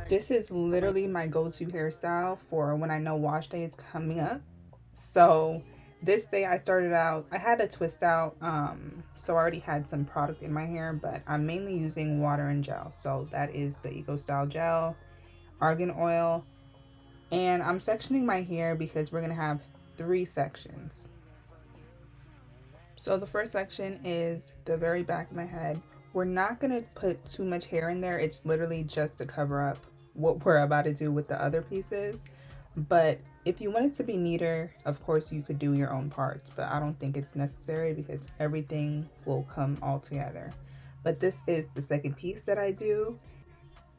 This is literally my go-to hairstyle for when I know wash day is coming up. So this day I started out, I had a twist out, so I already had some product in my hair, but I'm mainly using water and gel. So that is the Eco Style gel, argan oil, and I'm sectioning my hair because we're gonna have 3 sections. So the first section is the very back of my head. We're not gonna put too much hair in there. It's literally just to cover up what we're about to do with the other pieces. But if you want it to be neater, of course you could do your own parts, but I don't think it's necessary because everything will come all together. But this is the second piece that I do.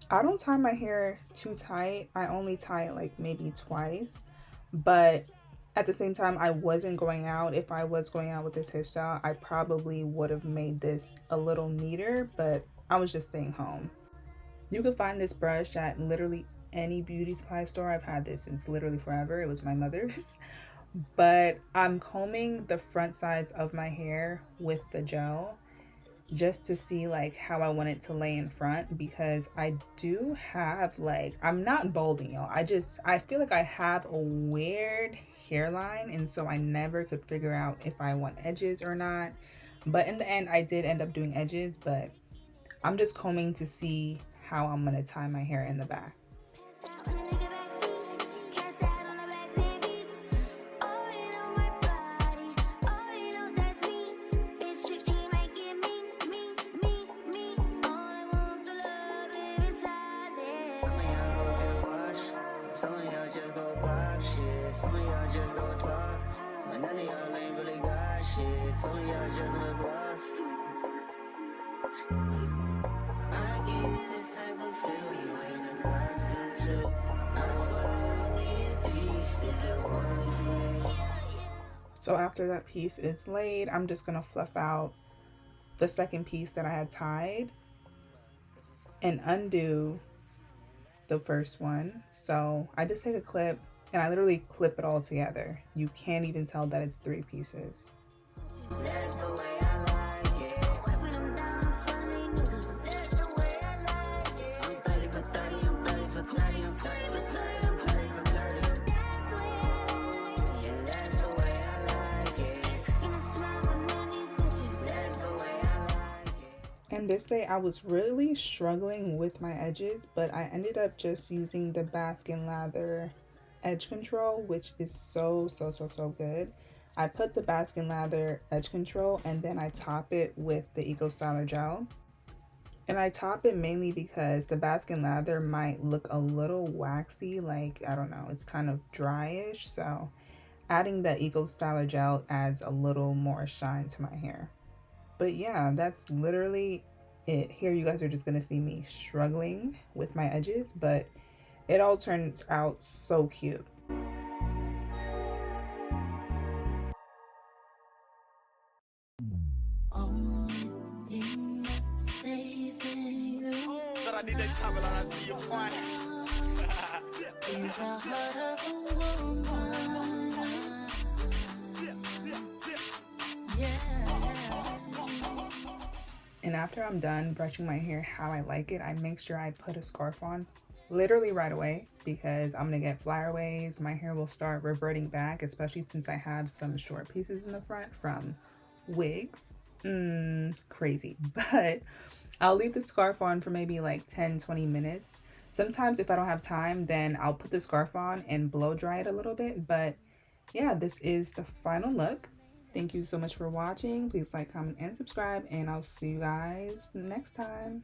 I don't tie my hair too tight. I only tie it like maybe twice, but at the same time, I wasn't going out. If I was going out with this hairstyle, I probably would have made this a little neater, but I was just staying home. You can find this brush at literally any beauty supply store. I've had this since literally forever. It was my mother's. But I'm combing the front sides of my hair with the gel just to see like how I want it to lay in front, because I do have like, I'm not balding, y'all. I feel like I have a weird hairline, and so I never could figure out if I want edges or not. But in the end I did end up doing edges, but I'm just combing to see how I'm gonna tie my hair in the back. So after that piece is laid, I'm just gonna fluff out the second piece that I had tied and undo the first one. So I just take a clip and I literally clip it all together. You can't even tell that it's 3 pieces. And this day I was really struggling with my edges, but I ended up just using the Baskin Lather edge control, which is so good. I put the Baskin Lather edge control and then I top it with the Eco Styler gel. And I top it mainly because the Baskin Lather might look a little waxy, like, I don't know, it's kind of dryish. So adding the Eco Styler gel adds a little more shine to my hair. But yeah, that's literally it. Here you guys are just gonna see me struggling with my edges, but it all turns out so cute. And after I'm done brushing my hair how I like it, I make sure I put a scarf on literally right away, because I'm gonna get flyaways. My hair will start reverting back, especially since I have some short pieces in the front from wigs. Crazy. But I'll leave the scarf on for maybe like 10-20 minutes. Sometimes if I don't have time, then I'll put the scarf on and blow dry it a little bit. But yeah, this is the final look. Thank you so much for watching. Please like, comment, and subscribe, and I'll see you guys next time.